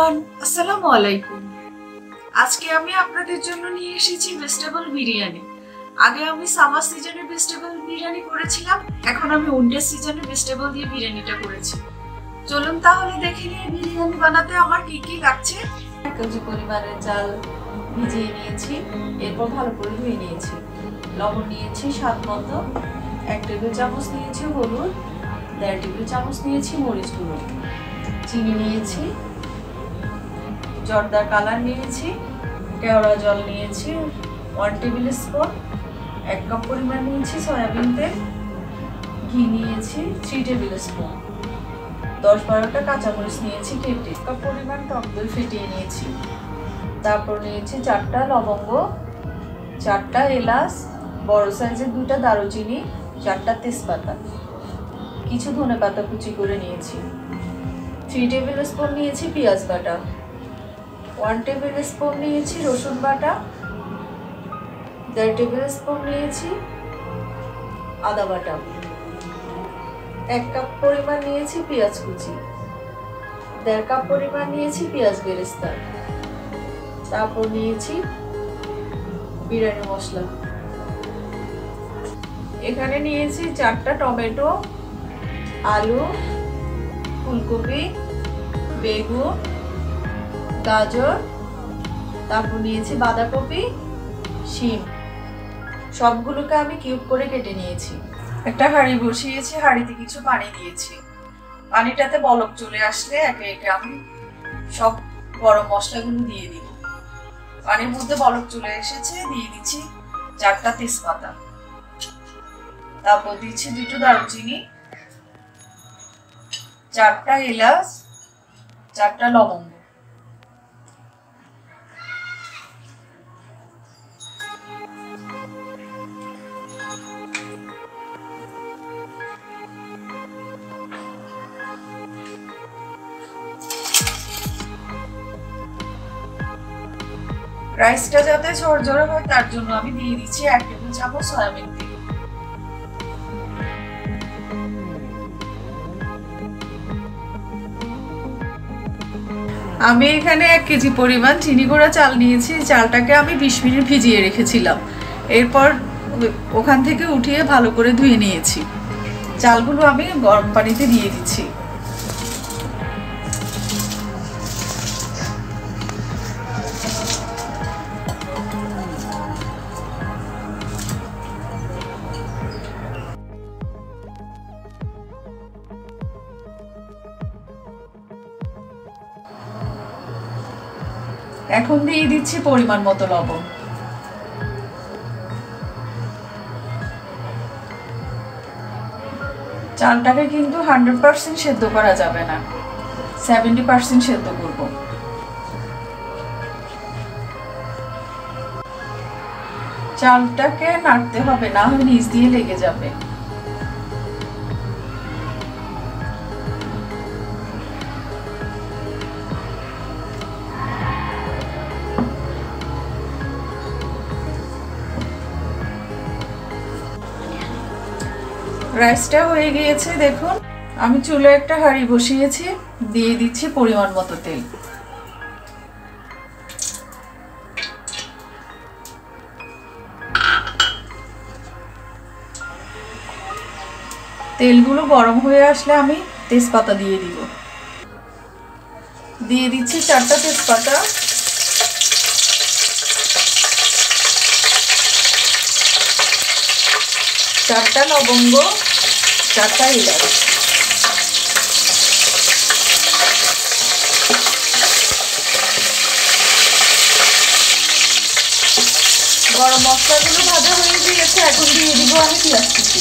Everyone, আসসালামু আলাইকুম। আজকে আমি আপনাদের জন্য নিয়ে এসেছি ভেজিটেবল বিরিয়ানি। আগে আমি সামার সিজনে ভেজিটেবল বিরিয়ানি করেছিলাম, এখন আমি উইন্টার সিজনে ভেজিটেবল দিয়ে বিরিয়ানিটা করেছি। চলুন তাহলে দেখে নিই বিরিয়ানি বানাতে আমার কি কি লাগছে। 1 কেজি পরিমাণের চাল ভিজিয়ে নিয়েছি, এরপর ভালো করে ধুয়ে নিয়েছি। লবণ নিয়েছি স্বাদ মতো, 1 টেবিল চামচ নিয়েছি হলুদ, 1.5 টেবিল চামচ নিয়েছি মরিচ গুঁড়ো, চিনি নিয়েছি, জর্দার কালার নিয়েছি, কেওড়া জল নিয়েছি 1 টেবিল স্পুন, 1 কাপ পরিমাণ নিয়েছি সয়াবিন তেল, ঘি নিয়েছি 3 টেবিল স্পুন, 10-12টা কাঁচামরিচ নিয়েছি কেটে, 1 কাপ পরিমাণ টক দই ফেটিয়ে নিয়েছি। তারপর নিয়েছি 4টা লবঙ্গ, 4টা এলাচ, বড় সাইজের 2টা দারুচিনি, 4টা তেজপাতা, কিছু ধনেপাতা কুচি করে নিয়েছি। 3 টেবিল স্পুন নিয়েছি পেঁয়াজ বাটা, 1 টেবিল স্পুন নিয়েছি রসুন বাটা, 1.5 টেবিল স্পুন নিয়েছি আদা বাটা, 1 কাপ পরিমাণ নিয়েছি পেঁয়াজ কুচি, 1.5 কাপ পরিমাণ নিয়েছি পেঁয়াজ বেরেস্তা। তারপর নিয়েছি বিরিয়ানি মশলা। এখানে নিয়েছি 4টা টমেটো, আলু, ফুলকপি, বেগুন, গাজর, তারপর নিয়েছি বাঁধাকপি, শিম। সবগুলোকে আমি কিউব করে কেটে নিয়েছি। একটা হাঁড়ি বসিয়েছি, হাঁড়িতে কিছু পানি দিয়েছি। পানিটাতে বলক চলে আসলে একে একে আমি সব গরম মশলাগুলো দিয়ে দিব। পানির মধ্যে বলক চলে এসেছে, দিয়ে দিচ্ছি 4টা তেজপাতা, তারপর দিচ্ছি 2টো দারুচিনি, 4টা এলাচ, 4টা লবঙ্গ। রাইসটা যাতে ঝরঝরে হয় তার জন্য আমি দিয়ে দিচ্ছি 1 টেবিল চামচ সয়াবিন তেল। আমি এখানে 1 কেজি পরিমাণ চিনি গুঁড়া চাল নিয়েছি। চালটাকে আমি 20 মিনিট ভিজিয়ে রেখেছিলাম, এরপর ওখান থেকে উঠিয়ে ভালো করে ধুয়ে নিয়েছি। চালগুলো আমি গরম পানিতে দিয়ে দিচ্ছি। এখন দিয়ে দিচ্ছি পরিমাণ মতো লবণ। চালটাকে কিন্তু 100% সেদ্ধ করা যাবে না, 70% সেদ্ধ করব। চালটাকে নাড়তে হবে, না হলে নিচ দিয়ে লেগে যাবে। রাইসটা হয়ে গিয়েছে, দেখুন। আমি চুলে একটা হাঁড়ি বসিয়েছি, দিয়ে দিচ্ছি পরিমাণ মতো তেল। তেলগুলো গরম হয়ে আসলে আমি তেজপাতা দিয়ে দিব। দিয়ে দিচ্ছি 4টা তেজপাতা, 4টা লবঙ্গ, 4টা এলাচ। গরম মশলাগুলো ভাজা হয়ে গিয়েছে, এখন দিয়ে দিব আমি পেঁয়াজ কুচি।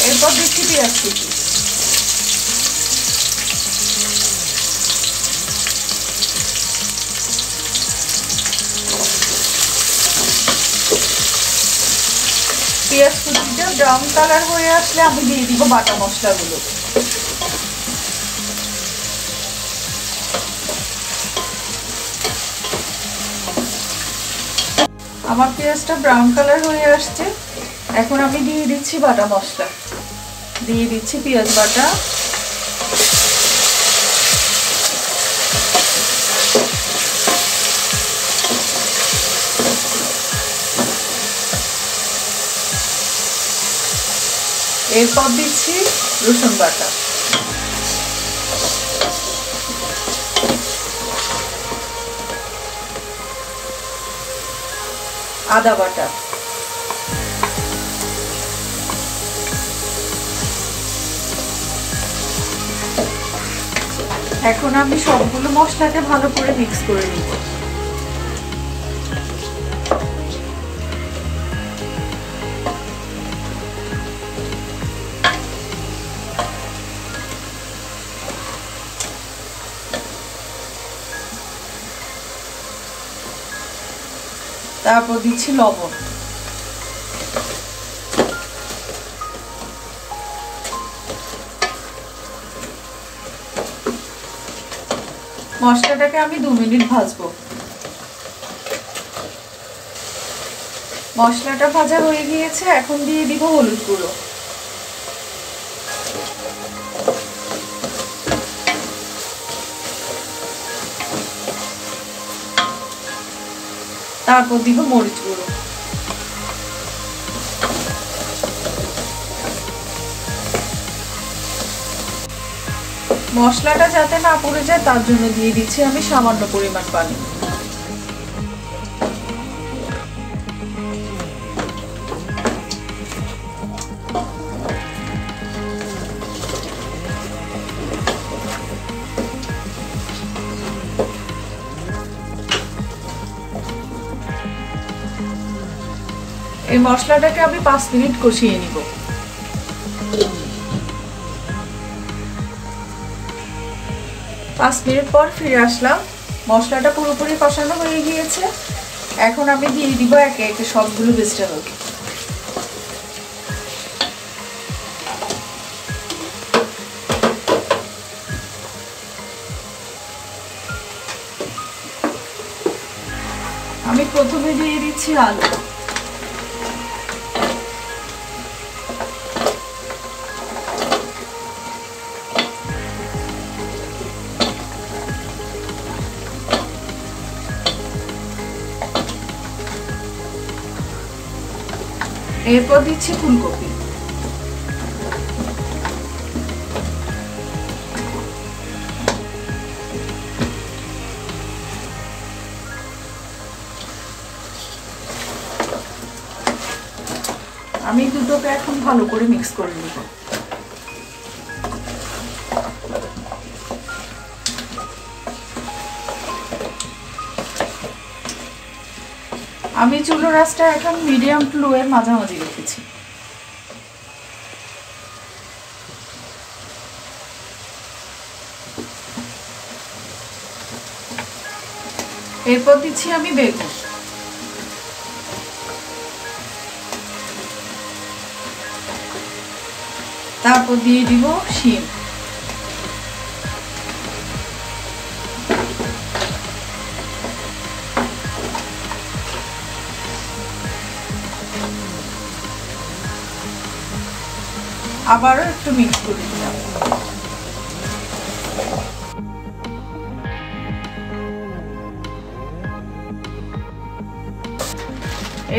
এরপর দিচ্ছি পেঁয়াজ কুচি। পেঁয়াজ কুচিটা ব্রাউন কালার হয়ে আসলে আমি দিয়ে দিব বাটা মশলাগুলো। আমার পেঁয়াজটা ব্রাউন কালার হয়ে আসছে, এখন আমি দিয়ে দিচ্ছি বাটা মশলা, দিয়ে দিচ্ছি পেঁয়াজ বাটা, এরপর দিচ্ছি রসুন বাটা, আদা বাটা, এখন আমি সবগুলো মশলাকে ভালো করে মিক্স করে নিব। তারপর দিচ্ছি লবণ, মশলাটাকে আমি 2 মিনিট ভাজবো। মশলাটা ভাজা হয়ে গিয়েছে, এখন দিয়ে দিব হলুদ গুঁড়ো, তারপর দিব মরিচ গুঁড়ো, মশলাটা যাতে না পুড়ে যায় তার জন্য দিয়ে দিচ্ছি আমি সামান্য পরিমাণ পানি। এই মশলাটাকে আমি 5 মিনিট কষিয়ে নিব। পাঁচ মিনিট পর ফিরে আসলাম, মশলাটা পুরোপুরি কষানো হয়ে গিয়েছে। এখন আমি দিয়ে দিব একে একে সবগুলো ভেজিটেবল। আমি প্রথমে দিয়ে দিচ্ছি আলু, এরপর দিচ্ছি ফুলকপি, আমি দুটোকে এখন ভালো করে মিক্স করে নিব। আমি চুলোর আঁচটা এখন মিডিয়াম টু লো এর মাঝামাঝি রেখেছি। এরপর দিচ্ছি আমি বেগুন, তারপর দিয়ে দিব শিম, আবারও একটু মিক্স করে দিলাম।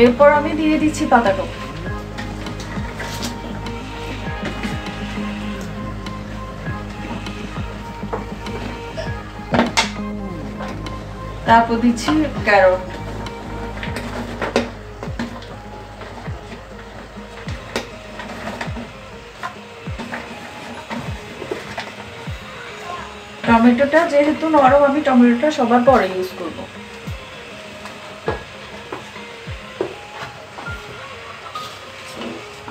এরপর আমি দিয়ে দিচ্ছি পাতাকপি, তারপর দিচ্ছি ক্যারট, টমেটোটা যেহেতু নরম আমি টমেটোটা সবার পরে ইউজ করব।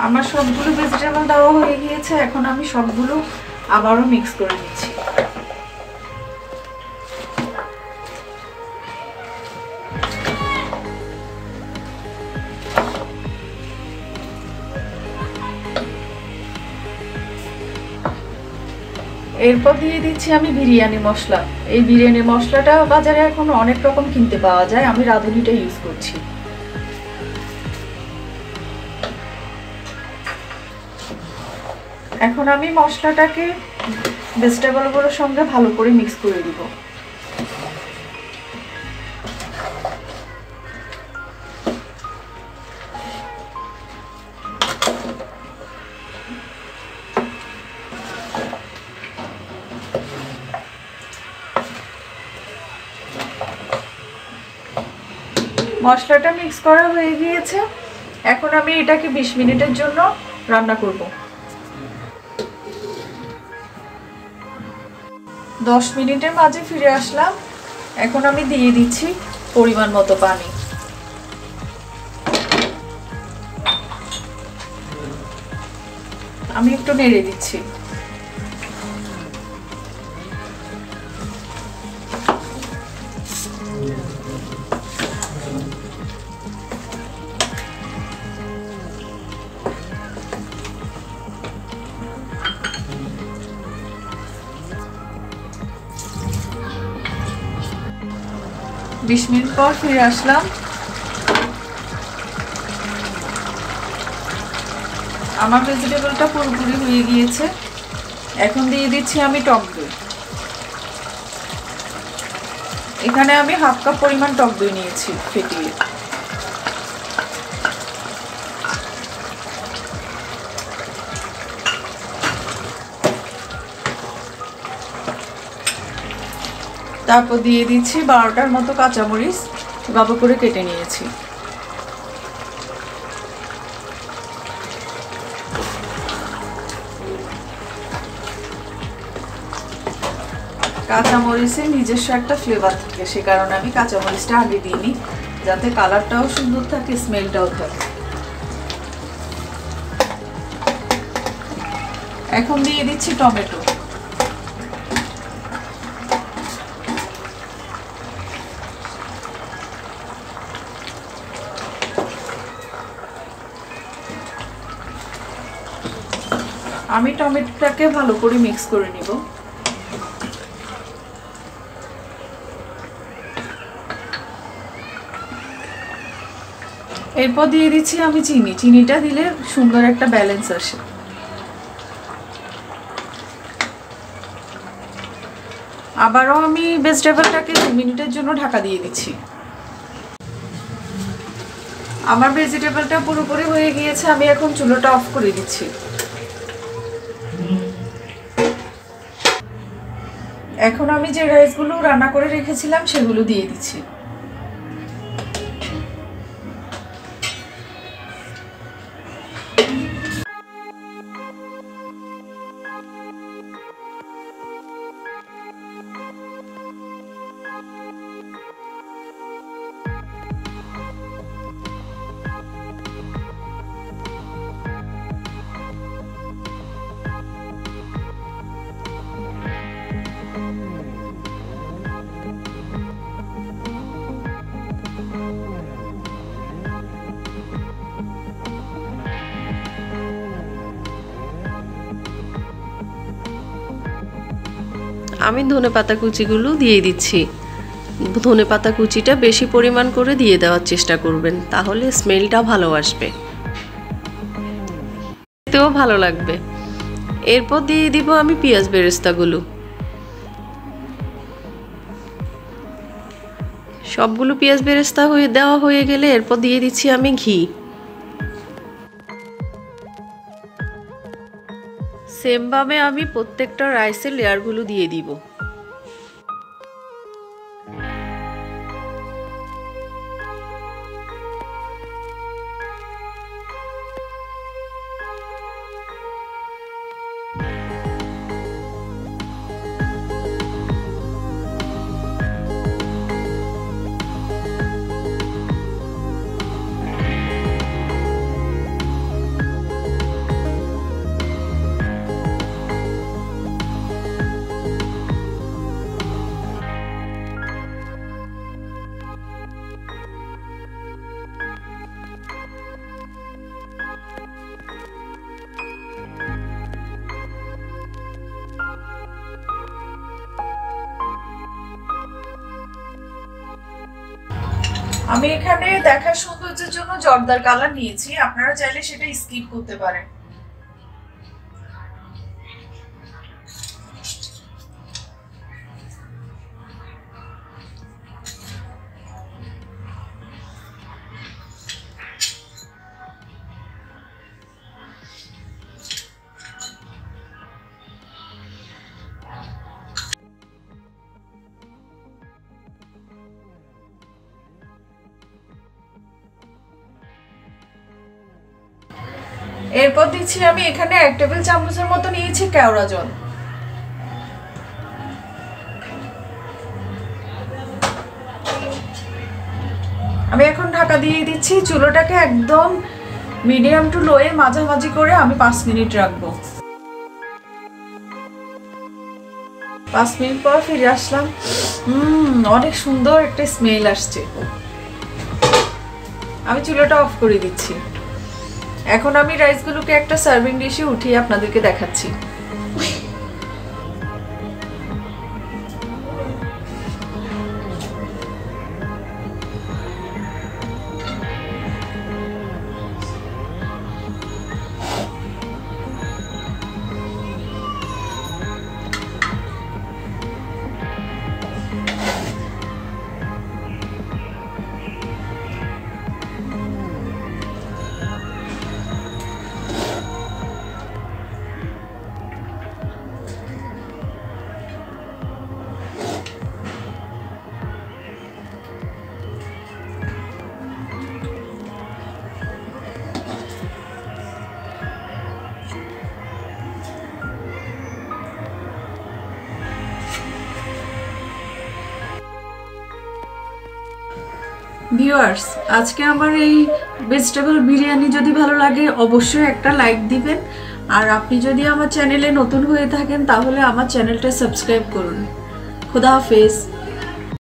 আমার সবগুলো ভেজিটেবল দেওয়া হয়ে গিয়েছে, এখন আমি সবগুলো আবারও মিক্স করে নিচ্ছি। এরপর দিয়ে দিচ্ছি আমি বিরিয়ানি মশলা। এই বিরিয়ানি মশলাটা বাজারে এখন অনেক রকম কিনতে পাওয়া যায়, আমি রাঁধুনিটা ইউজ করছি। এখন আমি মশলাটাকে ভেজিটেবলগুলোর সঙ্গে ভালো করে মিক্স করে দিব। মশলাটা মিক্স করা হয়ে গিয়েছে। এখন আমি এটাকে 20 মিনিটের জন্য রান্না করব। 10 মিনিটের মাঝে ফিরে আসলাম। এখন আমি দিয়ে দিচ্ছি পরিমাণ মতো পানি। আমি একটু নেড়ে দিচ্ছি। বিশ মিনিট পর ফিরে আসলাম। আমার ভেজিটেবলটা পুরোপুরি হয়ে গিয়েছে। এখন দিয়ে দিচ্ছি আমি টক দই। এখানে আমি হাফ কাপ পরিমাণ টক দই নিয়েছি ফেটিয়ে। তারপর দিয়ে দিচ্ছি 12টার মতো কাঁচামরিচ ভালো করে কেটে নিয়েছি। কাঁচামরিচের নিজস্ব একটা ফ্লেভার থাকে, সে কারণে আমি কাঁচামরিচটা আগে দিইনি, যাতে কালারটাও সুন্দর থাকে, স্মেলটাও থাকে। এখন দিয়ে দিচ্ছি টমেটো। আমি টমেটোটাকে ভালো করে মিক্স করে নিব। এরপর দিয়ে দিচ্ছি আমি চিনি। চিনিটা দিলে সুন্দর একটা ব্যালেন্স আসে। আবারও আমি ভেজিটেবলটাকে 2 মিনিটের জন্য ঢাকা দিয়ে দিচ্ছি। আমার ভেজিটেবলটা পুরোপুরি হয়ে গিয়েছে। আমি এখন চুলাটা অফ করে দিচ্ছি। এখন আমি যে রাইসগুলো রান্না করে রেখেছিলাম সেগুলো দিয়ে দিচ্ছি। আমি ধনেপাতা কুচিগুলো দিয়ে দিচ্ছি। ধনেপাতা কুচিটা বেশি পরিমাণ করে দিয়ে দেওয়ার চেষ্টা করবেন, তাহলে স্মেলটা ভালো আসবে, খেতেও ভালো লাগবে। এরপর দিয়ে দিব আমি পেঁয়াজ বেরেস্তাগুলো। সবগুলো পেঁয়াজ বেরেস্তা দেওয়া হয়ে গেলে এরপর দিয়ে দিচ্ছি আমি ঘি। সেমভাবে আমি প্রত্যেকটা রাইসের লেয়ারগুলো দিয়ে দিব। আমি এখানে দেখার সৌন্দর্যের জন্য জর্দার কালার নিয়েছি, আপনারা চাইলে সেটা স্কিপ করতে পারেন। এরপর দিচ্ছি আমি এখানে 1 টেবিল চামচের মতো নিয়েছি কেওড়া জল। আমি এখন ঢাকা দিয়ে দিচ্ছি। চুলোটাকে একদম মিডিয়াম টু লোয়ে মাঝামাঝি করে আমি 5 মিনিট রাখবো। 5 মিনিট পর ফিরে আসলাম। অনেক সুন্দর একটা স্মেল আসছে। আমি চুলোটা অফ করে দিচ্ছি। এখন আমি রাইসগুলোকে একটা সার্ভিং ডিশে উঠিয়ে আপনাদেরকে দেখাচ্ছি। ভিউয়ার্স, আজকে আমার এই ভেজিটেবল বিরিয়ানি যদি ভালো লাগে অবশ্যই একটা লাইক দিবেন। আর আপনি যদি আমার চ্যানেলে নতুন হয়ে থাকেন তাহলে আমার চ্যানেলটা সাবস্ক্রাইব করুন। খোদা হাফেজ।